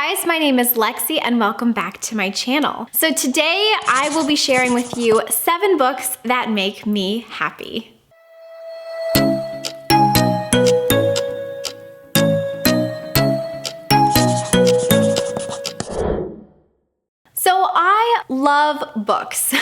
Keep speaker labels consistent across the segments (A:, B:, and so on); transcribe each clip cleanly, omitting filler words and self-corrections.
A: guys, my name is Lexi and welcome back to my channel. So today I will be sharing with you 7 books that make me happy. So I love books.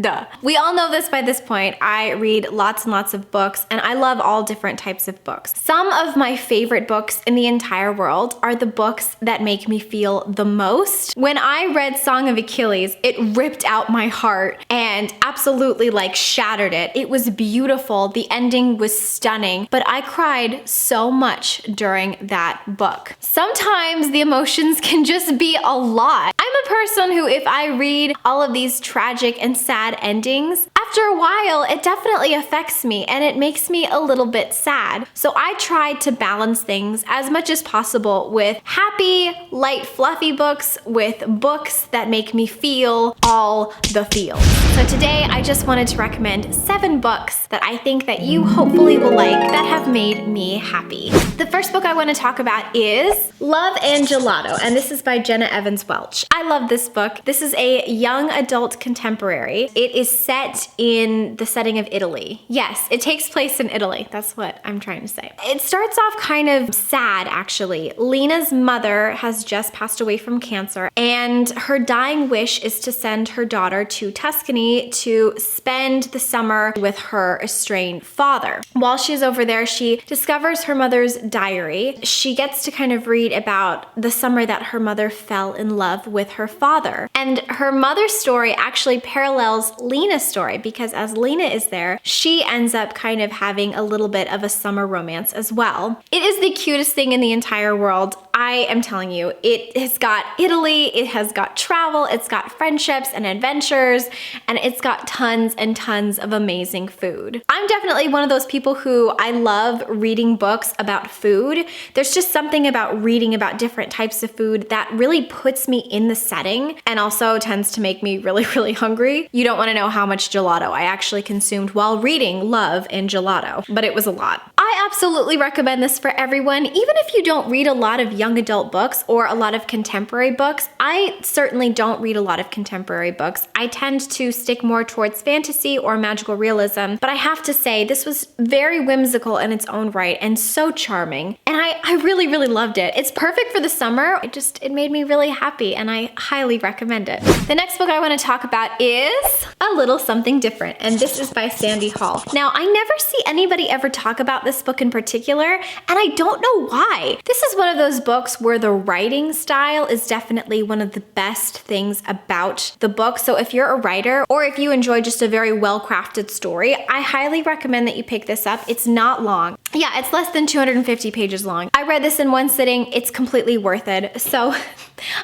A: Duh. We all know this by this point. I read lots and lots of books, and I love all different types of books. Some of my favorite books in the entire world are the books that make me feel the most. When I read Song of Achilles, it ripped out my heart and absolutely shattered it. It was beautiful. The ending was stunning, but I cried so much during that book. Sometimes the emotions can just be a lot. I'm a person who, if I read all of these tragic and sad endings, after a while it definitely affects me and it makes me a little bit sad. So I try to balance things as much as possible with happy, light, fluffy books, with books that make me feel all the feels. So today I just wanted to recommend 7 books that I think that you hopefully will like that have made me happy. The first book I want to talk about is Love and Gelato, and this is by Jenna Welch. I love this book. This is a young adult contemporary. It is set in the setting of Italy. Yes, it takes place in Italy. That's what I'm trying to say. It starts off kind of sad, actually. Lena's mother has just passed away from cancer, and her dying wish is to send her daughter to Tuscany to spend the summer with her estranged father. While she's over there, she discovers her mother's diary. She gets to kind of read about the summer that her mother fell in love with her father. And her mother's story actually parallels Lena's story, because as Lena is there, she ends up kind of having a little bit of a summer romance as well. It is the cutest thing in the entire world. I am telling you, it has got Italy, it has got travel, it's got friendships and adventures, and it's got tons and tons of amazing food. I'm definitely one of those people who I love reading books about food. There's just something about reading about different types of food that really puts me in the setting and also tends to make me really, really hungry. You don't want to know how much gelato I actually consumed while reading Love and Gelato, but it was a lot. I absolutely recommend this for everyone, even if you don't read a lot of young adult books or a lot of contemporary books. I certainly don't read a lot of contemporary books. I tend to stick more towards fantasy or magical realism, but I have to say this was very whimsical in its own right and so charming, and I really, really loved it. It's perfect for the summer. It made me really happy, and I highly recommend it. The next book I want to talk about is A Little Something Different, and this is by Sandy Hall. Now, I never see anybody ever talk about this book in particular, and I don't know why. This is one of those books where the writing style is definitely one of the best things about the book. So if you're a writer or if you enjoy just a very well-crafted story, I highly recommend that you pick this up. It's not long. Yeah, it's less than 250 pages long. I read this in one sitting. It's completely worth it. So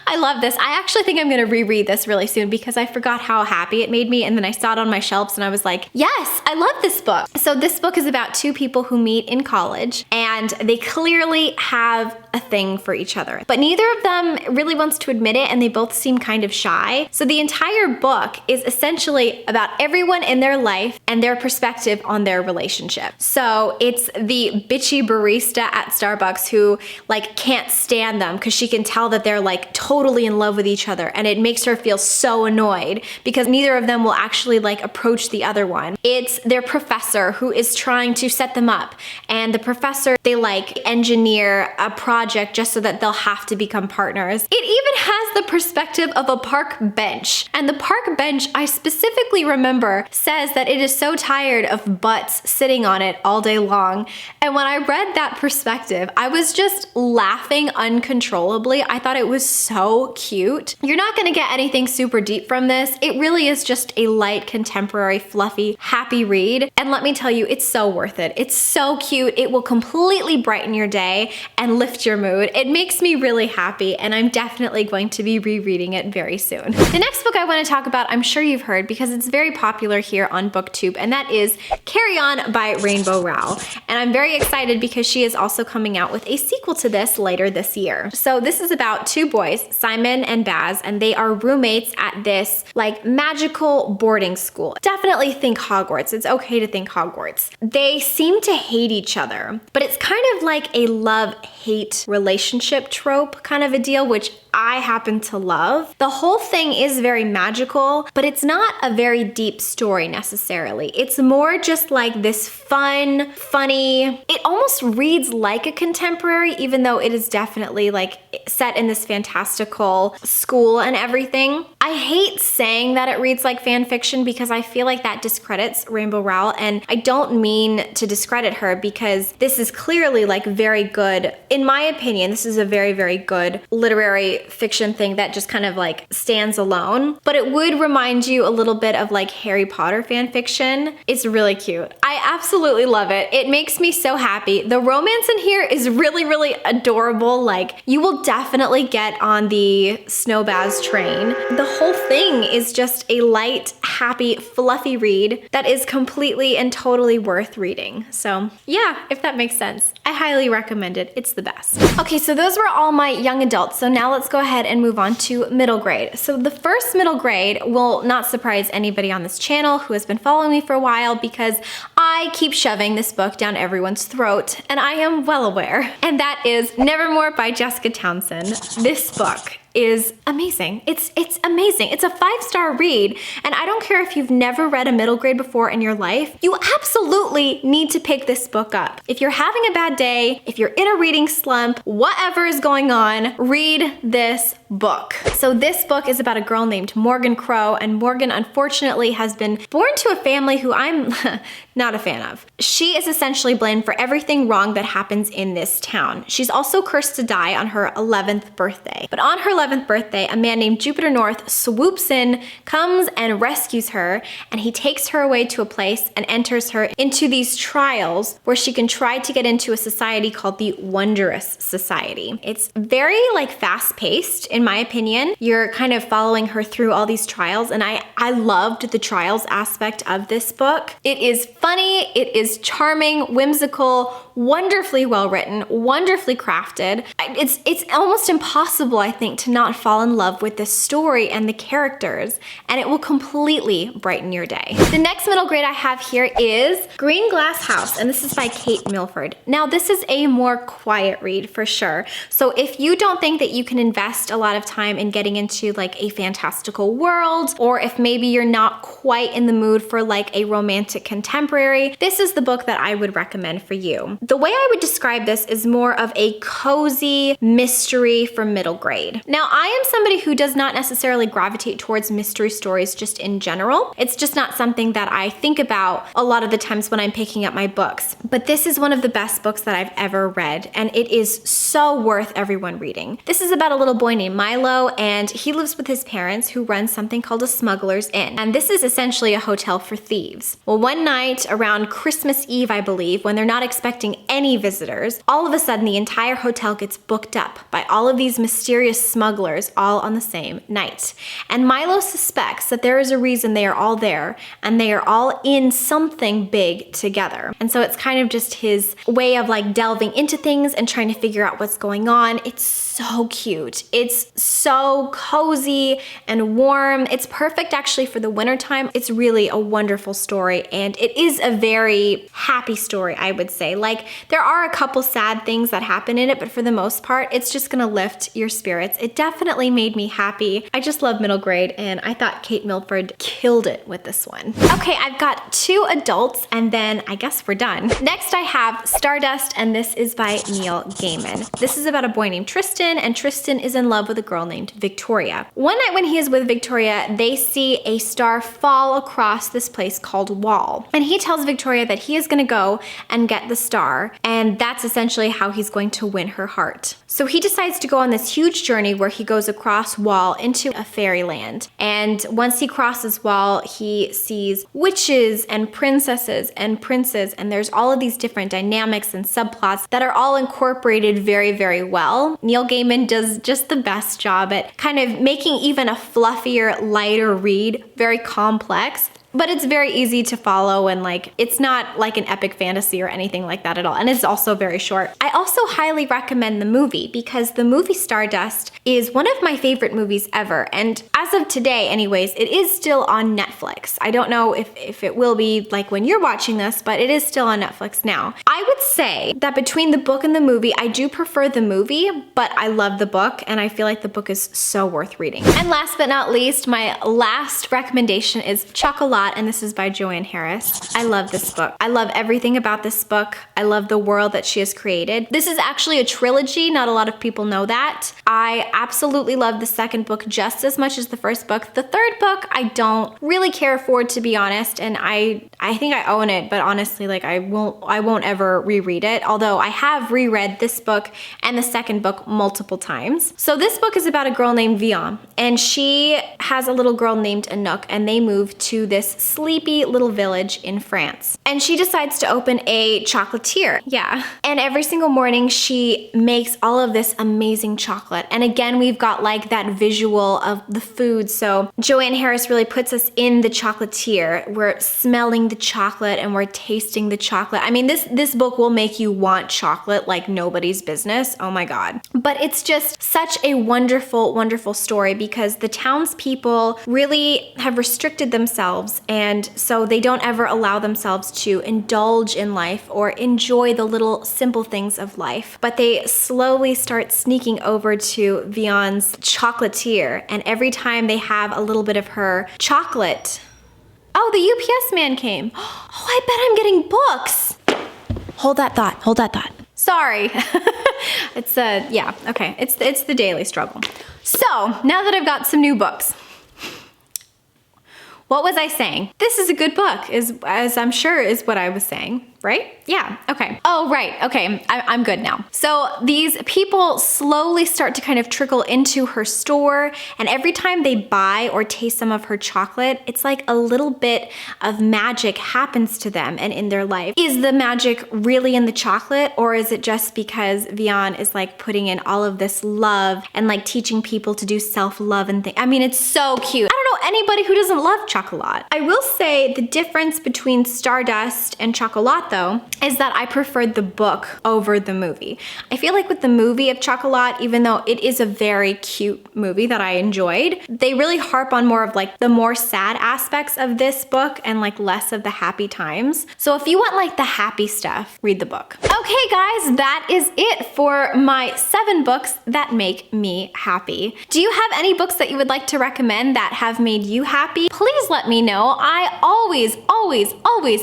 A: I love this. I actually think I'm gonna reread this really soon because I forgot how happy it made me, and then I saw it on my shelves and I was like, yes, I love this book. So this book is about 2 people who meet in college, and they clearly have a thing for each other, but neither of them really wants to admit it, and they both seem kind of shy. So the entire book is essentially about everyone in their life and their perspective on their relationship. So it's the bitchy barista at Starbucks who can't stand them because she can tell that they're totally in love with each other, and it makes her feel so annoyed because neither of them will actually approach the other one. It's their professor who is trying to set them up, and the professor, they engineer a project just so that they'll have to become partners. It even has the perspective of a park bench, and the park bench, I specifically remember, says that it is so tired of butts sitting on it all day long. And when I read that perspective, I was just laughing uncontrollably. I thought it was so cute. You're not gonna get anything super deep from this. It really is just a light, contemporary, fluffy, happy read. And let me tell you, it's so worth it. It's so cute. It will completely brighten your day and lift your mood. It makes me really happy, and I'm definitely going to be rereading it very soon. The next book I want to talk about, I'm sure you've heard because it's very popular here on BookTube, and that is Carry On by Rainbow Rowell. And I'm very excited because she is also coming out with a sequel to this later this year. So this is about 2 boys boys, Simon and Baz, and they are roommates at this like magical boarding school. Definitely think Hogwarts. It's okay to think Hogwarts. They seem to hate each other, but it's kind of like a love-hate relationship trope kind of a deal, which I happen to love. The whole thing is very magical, but it's not a very deep story necessarily. It's more just like this fun, funny, it almost reads like a contemporary, even though it is definitely like set in this fantastical school and everything. I hate saying that it reads like fan fiction because I feel like that discredits Rainbow Rowell, and I don't mean to discredit her because this is clearly like very good. In my opinion, this is a very, very good literary fiction thing that just kind of like stands alone, but it would remind you a little bit of like Harry Potter fan fiction. It's really cute. I absolutely love it. It makes me so happy. The romance in here is really, really adorable. Like, you will definitely get on the Snowbaz train. The whole thing is just a light, happy, fluffy read that is completely and totally worth reading. So yeah, if that makes sense. I highly recommend it. It's the best. Okay, so those were all my young adults. So now let's go ahead and move on to middle grade. So the first middle grade will not surprise anybody on this channel who has been following me for a while because I keep shoving this book down everyone's throat, and I am well aware. And that is Nevermoor by Jessica Townsend. This book is amazing. It's amazing. It's a 5-star read, and I don't care if you've never read a middle grade before in your life, you absolutely need to pick this book up. If you're having a bad day, if you're in a reading slump, whatever is going on, read this book. So this book is about a girl named Morgan Crow, and Morgan unfortunately has been born to a family who I'm not a fan of. She is essentially blamed for everything wrong that happens in this town. She's also cursed to die on her 11th birthday. But on her 11th birthday, a man named Jupiter North swoops in, comes and rescues her, and he takes her away to a place and enters her into these trials where she can try to get into a society called the Wondrous Society. It's very like fast-paced in my opinion. You're kind of following her through all these trials, and I loved the trials aspect of this book. It is funny, it is charming, whimsical, wonderfully well written, wonderfully crafted. It's almost impossible, I think, to not fall in love with this story and the characters, and it will completely brighten your day. The next middle grade I have here is Greenglass House, and this is by Kate Milford. Now, this is a more quiet read for sure. So if you don't think that you can invest a lot of time in getting into like a fantastical world, or if maybe you're not quite in the mood for like a romantic contemporary, this is the book that I would recommend for you. The way I would describe this is more of a cozy mystery for middle grade. Now, I am somebody who does not necessarily gravitate towards mystery stories just in general. It's just not something that I think about a lot of the times when I'm picking up my books. But this is one of the best books that I've ever read, and it is so worth everyone reading. This is about a little boy named Milo, and he lives with his parents who run something called a smuggler's inn. And this is essentially a hotel for thieves. Well, one night around Christmas Eve, I believe, when they're not expecting any visitors, all of a sudden the entire hotel gets booked up by all of these mysterious smugglers all on the same night. And Milo suspects that there is a reason they are all there, and they are all in something big together. And so it's kind of just his way of like delving into things and trying to figure out what's going on. It's so cute. It's so cozy and warm. It's perfect actually for the wintertime. It's really a wonderful story, and it is a very happy story, I would say. Like, there are a couple sad things that happen in it, but for the most part, it's just gonna lift your spirits. It definitely made me happy. I just love middle grade, and I thought Kate Milford killed it with this one. Okay, I've got 2 adults, and then I guess we're done. Next, I have Stardust, and this is by Neil Gaiman. This is about a boy named Tristan, and Tristan is in love with a girl named Victoria. One night when he is with Victoria, they see a star fall across this place called Wall, and he tells Victoria that he is gonna go and get the star, and that's essentially how he's going to win her heart. So he decides to go on this huge journey where he goes across Wall into a fairyland, and once he crosses Wall, he sees witches and princesses and princes, and there's all of these different dynamics and subplots that are all incorporated very, very well. Neil Gaiman does just the best job at kind of making even a fluffier, lighter read very complex. but it's very easy to follow, and like it's not like an epic fantasy or anything like that at all, and it's also very short. I also highly recommend the movie because the movie Stardust is one of my favorite movies ever, and as of today anyways, it is still on Netflix. I don't know if it will be like when you're watching this, but it is still on Netflix now. I would say that between the book and the movie, I do prefer the movie, but I love the book, and I feel like the book is so worth reading. And last but not least, my last recommendation is Chocolat, and this is by Joanne Harris. I love this book. I love everything about this book. I love the world that she has created. This is actually a trilogy. Not a lot of people know that. I absolutely love the second book just as much as the first book. The third book, I don't really care for, to be honest, and I think I own it, but honestly, like I won't ever reread it, although I have reread this book and the second book multiple times. So this book is about a girl named Vian, and she has a little girl named Anouk, and they move to this sleepy little village in France. And she decides to open a chocolatier. Yeah. And every single morning she makes all of this amazing chocolate. And again, we've got like that visual of the food. So Joanne Harris really puts us in the chocolatier. We're smelling the chocolate and we're tasting the chocolate. I mean, this book will make you want chocolate like nobody's business. Oh my God. But it's just such a wonderful, wonderful story because the townspeople really have restricted themselves, and so they don't ever allow themselves to indulge in life or enjoy the little simple things of life. But they slowly start sneaking over to Vian's chocolatier, and every time they have a little bit of her chocolate. Oh, the UPS man came. Oh, I bet I'm getting books. Hold that thought, hold that thought. Sorry. It's yeah, okay. It's the daily struggle. So now that I've got some new books, what was I saying? This is a good book, as I'm sure is what I was saying, right? Yeah, okay. Oh, right, okay, I'm good now. So these people slowly start to kind of trickle into her store, and every time they buy or taste some of her chocolate, it's like a little bit of magic happens to them and in their life. Is the magic really in the chocolate, or is it just because Vian is like putting in all of this love and like teaching people to do self-love and things? I mean, it's so cute. I don't know anybody who doesn't love Chocolat. I will say the difference between Stardust and Chocolat though is that I preferred the book over the movie. I feel like with the movie of Chocolat, even though it is a very cute movie that I enjoyed, they really harp on more of like the more sad aspects of this book and like less of the happy times. So if you want like the happy stuff, read the book. Okay guys, that is it for my 7 books that make me happy. Do you have any books that you would like to recommend that have made you happy? Please let me know. I always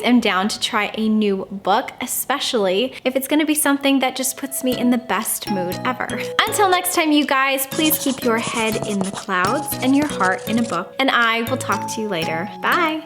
A: am down to try a new book, especially if it's gonna be something that just puts me in the best mood ever. Until next time, you guys, please keep your head in the clouds and your heart in a book, and I will talk to you later. Bye.